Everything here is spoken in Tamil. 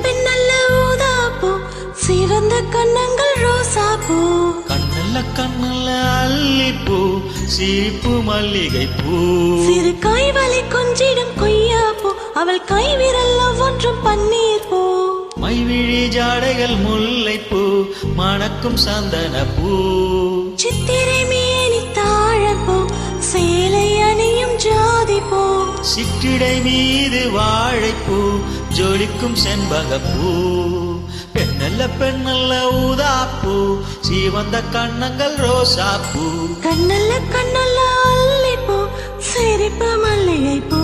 பெண்ணல்ல ஊதாப்பூ, சிவந்த கண்ணங்கள் ரோசாப்பூ. கண்ணல்ல கண்ணல்ல அல்லிப்பூ, சிரிப்பு மல்லிகை பூ. சிறு கைவலி கொஞ்சிடும் கொய்யாப்பூ, அவள் கை விரல் ஒவ்வொன்றும் பன்னீர் பூ. மைவிழி ஜாடைகள் முல்லைப்பூ, மணக்கும் சந்தன பூ. சித்திரை மேனி தாழப்பூ, சேலை அணியும் ஜாதி பூ. சிற்றிடை மீது வாழைப்பூ, ஜொலிக்கும் செண்பகப்பூ. பெண்ணல்ல பெண்ணல்ல ஊதாப்பூ, சிவந்த கண்ணங்கள் ரோசாப்பூ. கண்ணல்ல கண்ணல்ல அல்லிப்பூ, சிரிப்பு மல்லிகை பூ.